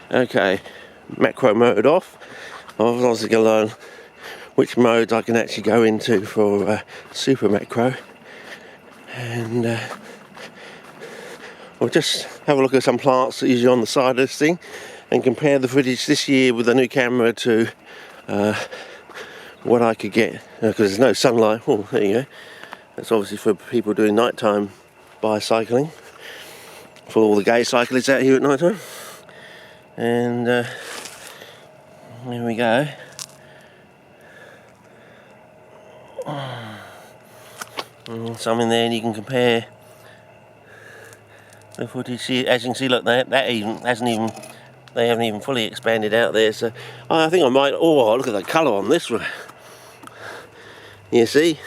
Okay, macro mode off. I was obviously going to learn which modes I can actually go into for super macro, and we'll just have a look at some plants that are usually on the side of this thing and compare the footage this year with the new camera to what I could get, because there's no sunlight. Oh, there you go. That's obviously for people doing nighttime bicycling, for all the gay cyclists out here at nighttime. And there we go. Some in there, and you can compare the footage here. As you can see, look, that even hasn't even, they haven't even fully expanded out there. So I think I might. Oh, look at the colour on this one. You see,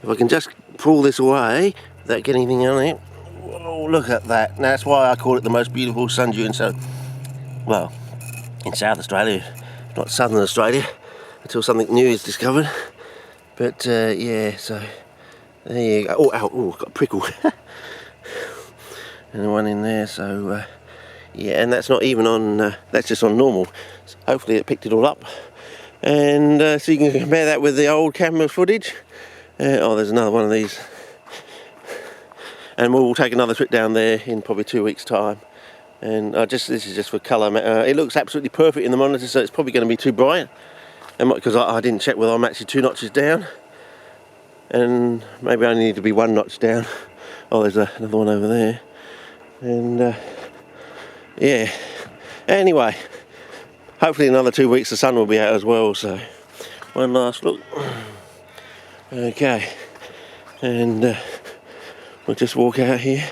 if I can just pull this away without getting anything on it. Oh, look at that. And that's why I call it the most beautiful sun dew in in South Australia, not Southern Australia, until something new is discovered. But yeah, so there you go. Oh, ow, oh, got a prickle. And one in there. So yeah, and that's not even on. That's just on normal. So hopefully it picked it all up. And so you can compare that with the old camera footage. Oh, there's another one of these. And we'll take another trip down there in probably 2 weeks' time. And this is just for colour. It looks absolutely perfect in the monitor, so it's probably going to be too bright. And because I didn't check whether I'm actually 2 notches down, and maybe I only need to be 1 notch down. Oh, there's another one over there. And yeah. Anyway, hopefully in another 2 weeks the sun will be out as well. So one last look. Okay, and we'll just walk out here.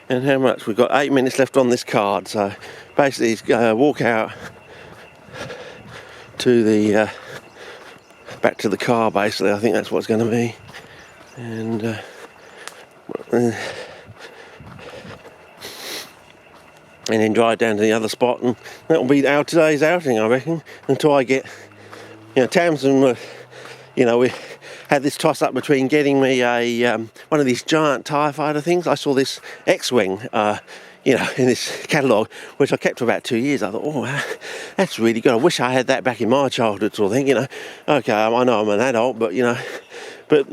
And how much? We've got 8 minutes left on this card, so basically walk out to the back to the car. Basically, I think that's what it's going to be, and then drive down to the other spot, and that will be today's outing, I reckon. Until I get, Tamsin, we had this toss up between getting me a one of these giant TIE fighter things. I saw this X-Wing, in this catalogue, which I kept for about 2 years. I thought, oh, that's really good. I wish I had that back in my childhood, sort of thing. Okay, I know I'm an adult, but but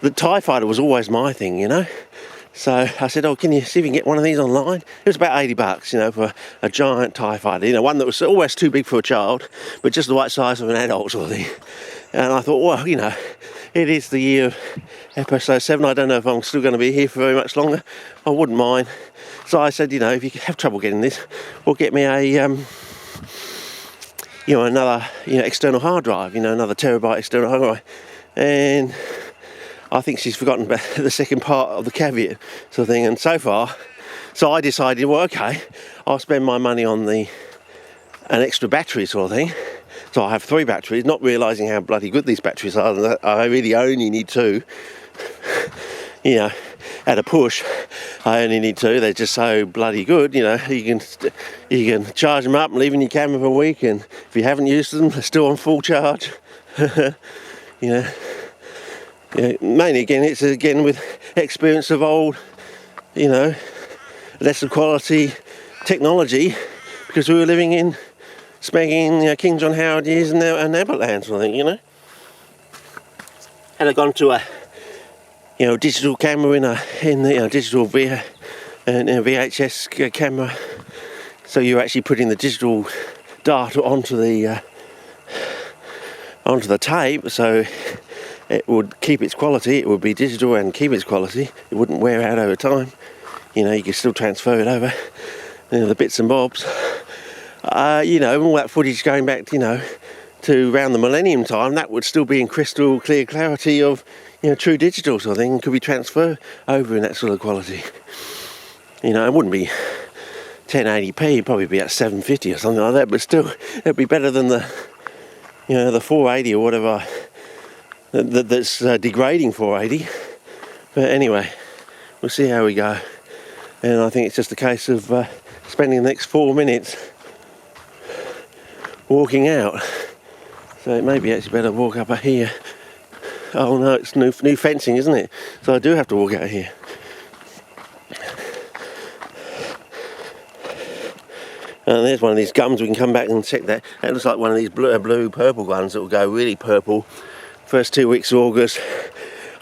the TIE fighter was always my thing, So I said, oh, can you see if you can get one of these online? It was about $80, for a giant TIE fighter, one that was always too big for a child, but just the right size of an adult, sort of thing. And I thought, well, it is the year of episode 7. I don't know if I'm still going to be here for very much longer. I wouldn't mind. So I said, if you have trouble getting this, we'll get me a, another, external hard drive, another terabyte external hard drive. And I think she's forgotten about the second part of the caveat, sort of thing. And so I decided, well, okay, I'll spend my money on an extra battery, sort of thing. So I have 3 batteries, not realising how bloody good these batteries are. That I really only need 2. At a push, I only need 2. They're just so bloody good. You can charge them up and leave in your camera for a week, and if you haven't used them, they're still on full charge. Mainly again, it's with experience of old, lesser quality technology, because we were living in smacking King John Howard years and Neverland, sort of thing, Had I gone to a digital camera in the digital VHS camera, so you're actually putting the digital data onto the tape, so it would keep its quality. It would be digital and keep its quality. It wouldn't wear out over time. You could still transfer it over, the bits and bobs. All that footage going back, to around the millennium time, that would still be in crystal clear clarity of, true digital sort of thing, and could be transferred over in that sort of quality. It wouldn't be 1080p, it'd probably be at 750 or something like that, but still, it'd be better than the 480 or whatever that's degrading 480. But anyway, we'll see how we go. And I think it's just a case of spending the next 4 minutes walking out. So it may be actually better to walk up here. Oh no, it's new fencing, isn't it? So I do have to walk out here. And there's one of these gums. We can come back and check that. That looks like one of these blue purple ones that will go really purple. First 2 weeks of August.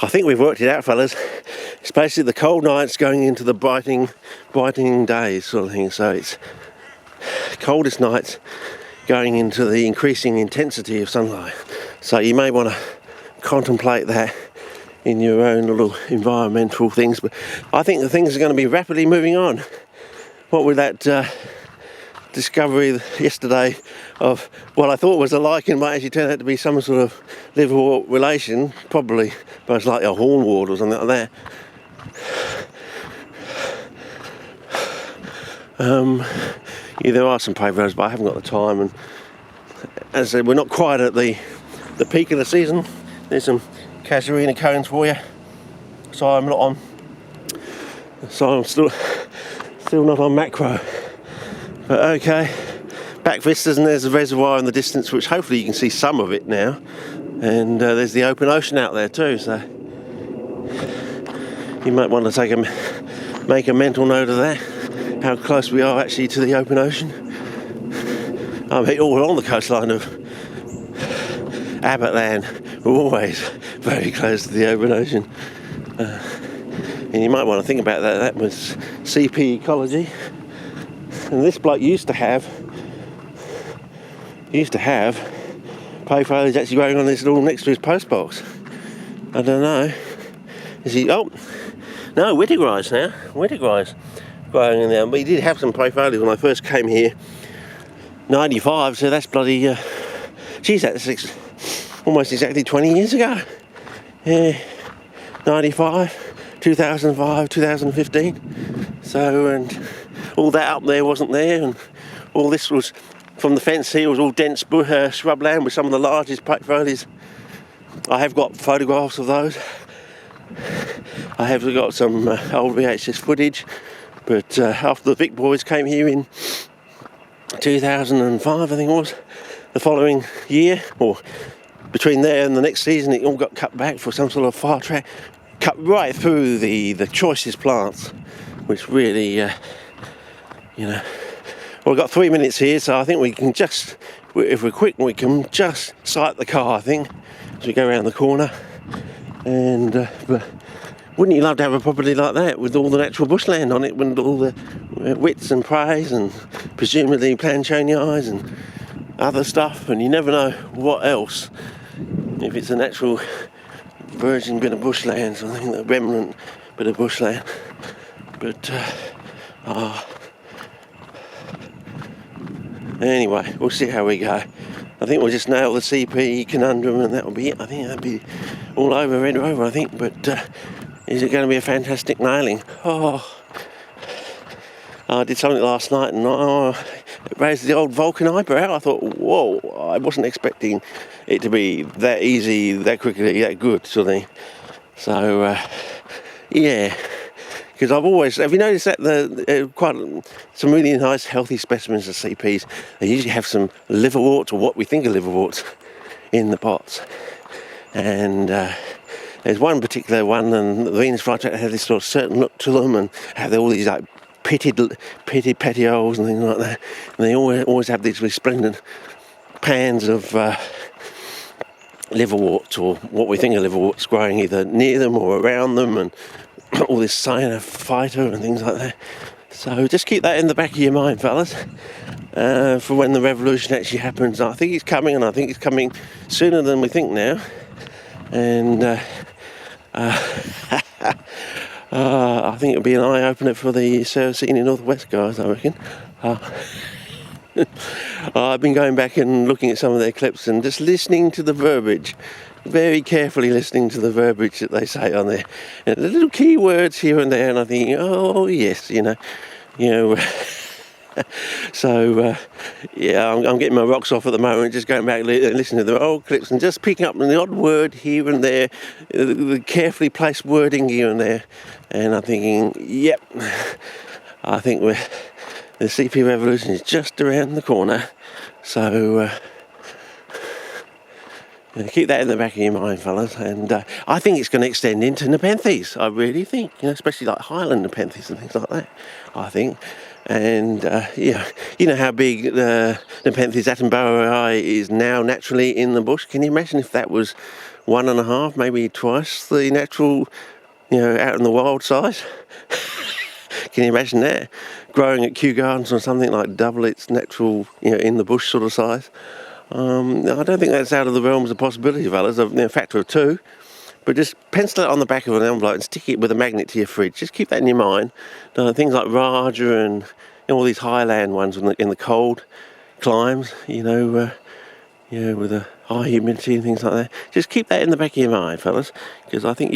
I think we've worked it out, fellas. It's basically the cold nights going into the brightening days sort of thing. So it's coldest nights going into the increasing intensity of sunlight. So you may want to contemplate that in your own little environmental things. But I think the things are going to be rapidly moving on. What with that discovery yesterday of what I thought was a lichen might actually turn out to be some sort of liverwort relation, probably most likely a hornwort or something like that. Yeah, there are some playgrounds, but I haven't got the time, and as I said, we're not quite at the peak of the season. There's some casuarina cones for you. So I'm still not on macro. But okay, back vistas, and there's a reservoir in the distance, which hopefully you can see some of it now. And there's the open ocean out there too, so you might want to make a mental note of that, how close we are actually to the open ocean. I mean, all along the coastline of Abbotland, we're always very close to the open ocean. And you might want to think about that. That was CP ecology. And this bloke used to have pay foliage actually growing on this little next to his post box. I don't know. Is he? Oh, no, wittigrice now. Wittigrice growing in there. But he did have some pay foliage when I first came here. 95, so that's bloody. Geez, that's almost exactly 20 years ago. Yeah, 95, 2005, 2015. So, and all that up there wasn't there, and all this was from the fence here was all dense shrubland with some of the largest foliage. I have got photographs of those. I have got some old VHS footage, but after the Vic boys came here in 2005, I think it was, the following year, or between there and the next season, it all got cut back for some sort of fire track, cut right through the choicest plants, which really, well, we've got 3 minutes here, so I think we can just, if we're quick, we can just sight the car, I think, as we go around the corner. And but wouldn't you love to have a property like that with all the natural bushland on it, with all the wits and praise and presumably planchonias and other stuff, and you never know what else, if it's a natural virgin bit of bushland, so I think the remnant bit of bushland. But anyway, we'll see how we go. I think we'll just nail the CP conundrum and that'll be it. I think that'll be all over, Red Rover, I think. But is it going to be a fantastic nailing? I did something last night and it raised the old Vulcan eyebrow. I thought, whoa, I wasn't expecting it to be that easy, that quickly, that good sort of thing. So, yeah. Because have you noticed that quite some really nice healthy specimens of CPs, they usually have some liverworts, or what we think are liverworts, in the pots. And there's one particular one, and the Venus flytrap have this sort of certain look to them, and have all these like pitted petioles and things like that. And they always have these resplendent pans of liverworts, or what we think are liverworts, growing either near them or around them, and all this cyanophyta and things like that. So just keep that in the back of your mind, fellas, for when the revolution actually happens. I think it's coming, and I think it's coming sooner than we think now. And I think it'll be an eye-opener for the Saraceni Northwest guys, I reckon. I've been going back and looking at some of their clips and just listening to the verbiage, very carefully listening to the verbiage that they say on there, and the little key words here and there, and I think, oh yes, you know. So yeah, I'm getting my rocks off at the moment, just going back and listening to the old clips and just picking up the odd word here and there, the carefully placed wording here and there, and I'm thinking, yep, I think the CP revolution is just around the corner. So keep that in the back of your mind, fellas. And I think it's going to extend into Nepenthes. I really think, especially like Highland Nepenthes and things like that. I think And yeah, you know how big the Nepenthes attenboroughii is now naturally in the bush. Can you imagine if that was 1.5, maybe twice the natural, out in the wild size? Can you imagine that? Growing at Kew Gardens or something like double its natural, in the bush sort of size. I don't think that's out of the realms of possibility, fellas, a factor of 2. But just pencil it on the back of an envelope and stick it with a magnet to your fridge. Just keep that in your mind. Things like Raja and all these highland ones in the cold climes, with a high humidity and things like that. Just keep that in the back of your mind, fellas, because I think